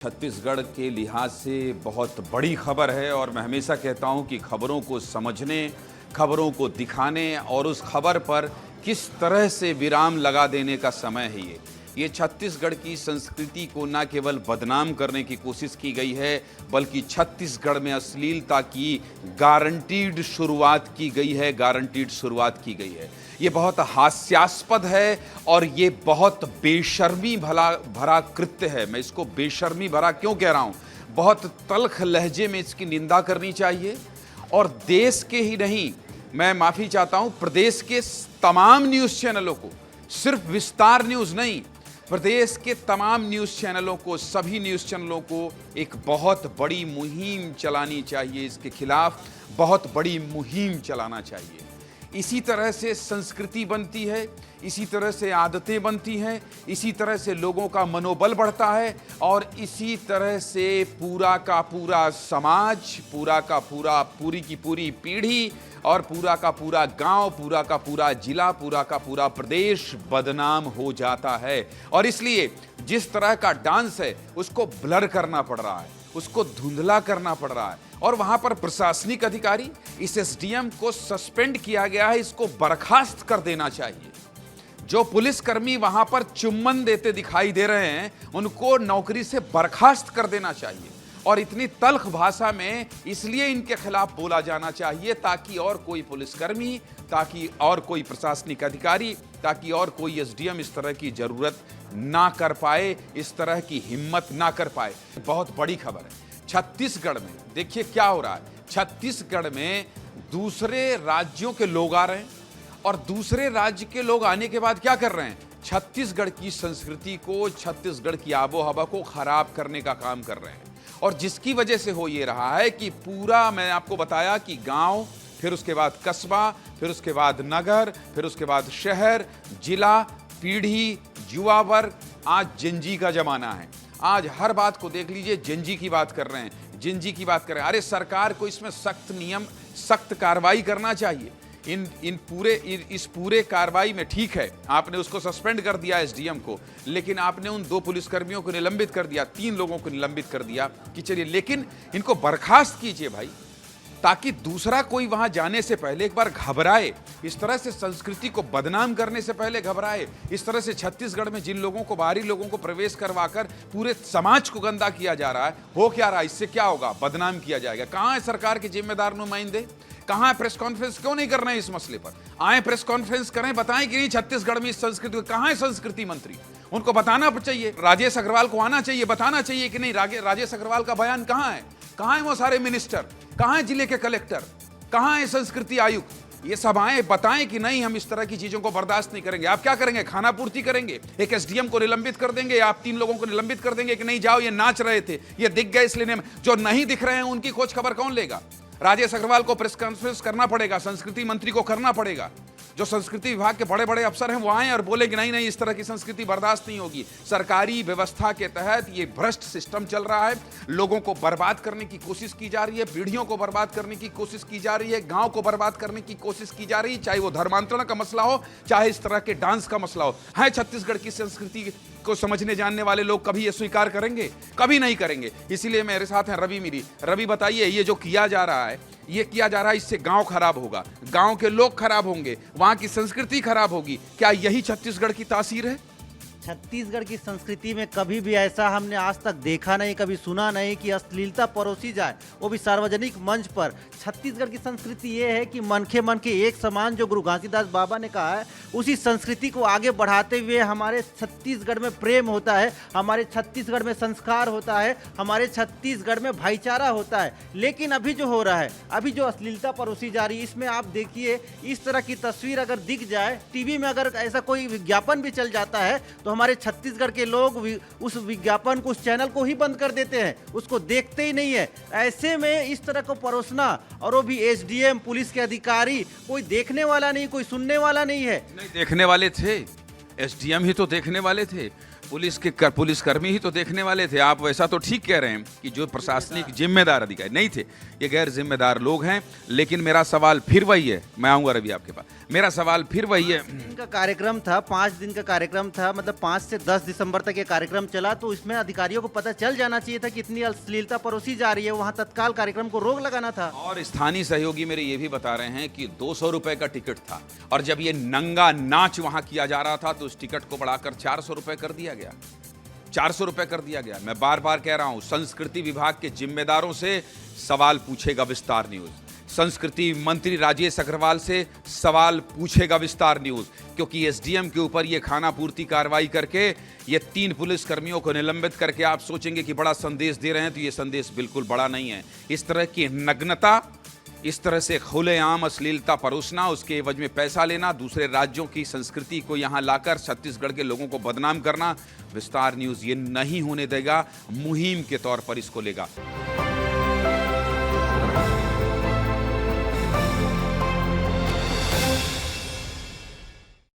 छत्तीसगढ़ के लिहाज से बहुत बड़ी खबर है और मैं हमेशा कहता हूं कि खबरों को समझने, खबरों को दिखाने और उस खबर पर किस तरह से विराम लगा देने का समय है ये छत्तीसगढ़ की संस्कृति को न केवल बदनाम करने की कोशिश की गई है, बल्कि छत्तीसगढ़ में अश्लीलता की गारंटीड शुरुआत की गई है। ये बहुत हास्यास्पद है और ये बहुत बेशर्मी भरा कृत्य है। मैं इसको बेशर्मी भरा क्यों कह रहा हूँ? बहुत तल्ख लहजे में इसकी निंदा करनी चाहिए और देश के ही नहीं, मैं माफ़ी चाहता हूँ, प्रदेश के तमाम न्यूज़ चैनलों को, सिर्फ विस्तार न्यूज़ नहीं, प्रदेश के तमाम न्यूज़ चैनलों को, सभी न्यूज़ चैनलों को एक बहुत बड़ी मुहिम चलानी चाहिए। इसके खिलाफ बहुत बड़ी मुहिम चलाना चाहिए। इसी तरह से संस्कृति बनती है, इसी तरह से आदतें बनती हैं, इसी तरह से लोगों का मनोबल बढ़ता है और इसी तरह से पूरा का पूरा समाज, पूरी की पूरी पीढ़ी और पूरा का पूरा गांव, पूरा का पूरा जिला, पूरा का पूरा प्रदेश बदनाम हो जाता है। और इसलिए जिस तरह का डांस है उसको ब्लर करना पड़ रहा है, उसको धुंधला करना पड़ रहा है और वहां पर प्रशासनिक अधिकारी, इस एसडीएम को सस्पेंड किया गया है, इसको बर्खास्त कर देना चाहिए। जो पुलिसकर्मी वहां पर चुम्बन देते दिखाई दे रहे हैं उनको नौकरी से बर्खास्त कर देना चाहिए और इतनी तल्ख भाषा में इसलिए इनके खिलाफ बोला जाना चाहिए ताकि और कोई पुलिसकर्मी, ताकि और कोई प्रशासनिक अधिकारी, ताकि और कोई एसडीएम इस तरह की जरूरत ना कर पाए, इस तरह की हिम्मत ना कर पाए। बहुत बड़ी खबर है। छत्तीसगढ़ में देखिए क्या हो रहा है। छत्तीसगढ़ में दूसरे राज्यों के लोग आ रहे हैं और दूसरे राज्य के लोग आने के बाद क्या कर रहे हैं? छत्तीसगढ़ की संस्कृति को, छत्तीसगढ़ की आबो हवा को खराब करने का काम कर रहे हैं। और जिसकी वजह से हो ये रहा है कि पूरा, मैं आपको बताया कि गांव, फिर उसके बाद कस्बा, फिर उसके बाद नगर, फिर उसके बाद शहर, जिला, पीढ़ी, युवा वर्ग, आज जिंजी का जमाना है। आज हर बात को देख लीजिए, जिंजी की बात कर रहे हैं, जिंजी की बात कर रहे हैं। अरे सरकार को इसमें सख्त नियम, सख्त कार्रवाई करना चाहिए। इस पूरे कार्रवाई में, ठीक है आपने उसको सस्पेंड कर दिया एसडीएम को, लेकिन आपने उन 2 पुलिसकर्मियों को निलंबित कर दिया, 3 लोगों को निलंबित कर दिया कि चलिए, लेकिन इनको बर्खास्त कीजिए भाई, ताकि दूसरा कोई वहां जाने से पहले एक बार घबराए। इस तरह से संस्कृति को बदनाम करने से पहले घबराए। इस तरह से छत्तीसगढ़ में जिन लोगों को, बाहरी लोगों को प्रवेश करवाकर पूरे समाज को गंदा किया जा रहा है, हो क्या रहा है? इससे क्या होगा? बदनाम किया जाएगा। कहां है सरकार के जिम्मेदार नुमाइंदे? कहां है? प्रेस कॉन्फ्रेंस क्यों नहीं कर रहे हैं इस मसले पर? आए प्रेस कॉन्फ्रेंस करें, बताएं कि नहीं छत्तीसगढ़ में इस संस्कृति, कहां है संस्कृति मंत्री? उनको बताना चाहिए। राजेश अग्रवाल को आना चाहिए, बताना चाहिए कि नहीं। राजेश अग्रवाल का बयान कहां है? कहां है वो सारे मिनिस्टर? कहां है जिले के कलेक्टर? कहां है संस्कृति आयुक्त? ये सब आए, बताएं कि नहीं, हम इस तरह की चीजों को बर्दाश्त नहीं करेंगे। आप क्या करेंगे? खाना पूर्ति करेंगे? एक एसडीएम को निलंबित कर देंगे या आप 3 लोगों को निलंबित कर देंगे कि नहीं जाओ, ये नाच रहे थे, ये दिख गए इसलिए? जो नहीं दिख रहे हैं उनकी खोज खबर कौन लेगा? राजेश अग्रवाल को प्रेस कॉन्फ्रेंस करना पड़ेगा, संस्कृति मंत्री को करना पड़ेगा। जो संस्कृति विभाग के बड़े बड़े अफसर हैं वो आए और बोले कि नहीं नहीं, इस तरह की संस्कृति बर्दाश्त नहीं होगी। सरकारी व्यवस्था के तहत ये भ्रष्ट सिस्टम चल रहा है, लोगों को बर्बाद करने की कोशिश की जा रही है, पीढ़ियों को बर्बाद करने की कोशिश की जा रही है, गांव को बर्बाद करने की कोशिश की जा रही है, चाहे वो धर्मांतरण का मसला हो, चाहे इस तरह के डांस का मसला हो। है छत्तीसगढ़ की संस्कृति को समझने जानने वाले लोग कभी ये स्वीकार करेंगे? कभी नहीं करेंगे। इसीलिए मेरे साथ हैं रवि मिरी। रवि, बताइए, ये जो किया जा रहा है, इससे गांव खराब होगा, गांव के लोग खराब होंगे, वहां की संस्कृति खराब होगी। क्या यही छत्तीसगढ़ की तासीर है? छत्तीसगढ़ की संस्कृति में कभी भी ऐसा हमने आज तक देखा नहीं, कभी सुना नहीं कि अश्लीलता परोसी जाए, वो भी सार्वजनिक मंच पर। छत्तीसगढ़ की संस्कृति ये है कि मन के एक समान, जो गुरु घासीदास बाबा ने कहा है, उसी संस्कृति को आगे बढ़ाते हुए हमारे छत्तीसगढ़ में प्रेम होता है, हमारे छत्तीसगढ़ में संस्कार होता है, हमारे छत्तीसगढ़ में भाईचारा होता है। लेकिन अभी जो हो रहा है, अभी जो अश्लीलता परोसी जा रही है, इसमें आप देखिए, इस तरह की तस्वीर अगर दिख जाए टीवी में, अगर ऐसा कोई विज्ञापन भी चल जाता है तो हमारे छत्तीसगढ़ के लोग उस विज्ञापन को, उस चैनल को ही बंद कर देते हैं, उसको देखते ही नहीं है। ऐसे में इस तरह को परोसना, और वो भी एसडीएम, पुलिस के अधिकारी, कोई देखने वाला नहीं, कोई सुनने वाला नहीं है। नहीं, देखने वाले थे, एसडीएम ही तो देखने वाले थे, पुलिसकर्मी ही तो देखने वाले थे। आप वैसा तो ठीक कह रहे हैं कि जो प्रशासनिक जिम्मेदार अधिकारी नहीं थे, ये गैर जिम्मेदार लोग हैं। लेकिन मेरा सवाल फिर वही है, मैं आऊंगा रवि आपके पास, मेरा सवाल फिर वही है। दिन का कार्यक्रम था, 5 दिन का कार्यक्रम था, मतलब 5 से 10 दिसंबर तक ये कार्यक्रम चला, तो इसमें अधिकारियों को पता चल जाना चाहिए था कि इतनी अश्लीलता परोसी जा रही है, वहाँ तत्काल कार्यक्रम को रोक लगाना था। और स्थानीय सहयोगी मेरे ये भी बता रहे हैं कि 200 रुपए का टिकट था और जब ये नंगा नाच वहां किया जा रहा था तो उस टिकट को बढ़ाकर 400 रुपए कर दिया गया। 400 रुपए कर दिया गया। मैं बार बार कह रहा हूं, संस्कृति विभाग के जिम्मेदारों से सवाल पूछेगा विस्तार न्यूज, संस्कृति मंत्री राजेश अग्रवाल से सवाल पूछेगा विस्तार न्यूज, क्योंकि एसडीएम के ऊपर ये खाना पूर्ति कार्रवाई करके ये 3 पुलिस कर्मियों को निलंबित करके आप सोचेंगे कि बड़ा संदेश दे रहे हैं, तो ये संदेश बिल्कुल बड़ा नहीं है। इस तरह की नग्नता, इस तरह से खुलेआम अश्लीलता परोसना, उसके एवज में पैसा लेना, दूसरे राज्यों की संस्कृति को यहाँ लाकर छत्तीसगढ़ के लोगों को बदनाम करना, विस्तार न्यूज ये नहीं होने देगा। मुहिम के तौर पर इसको लेगा।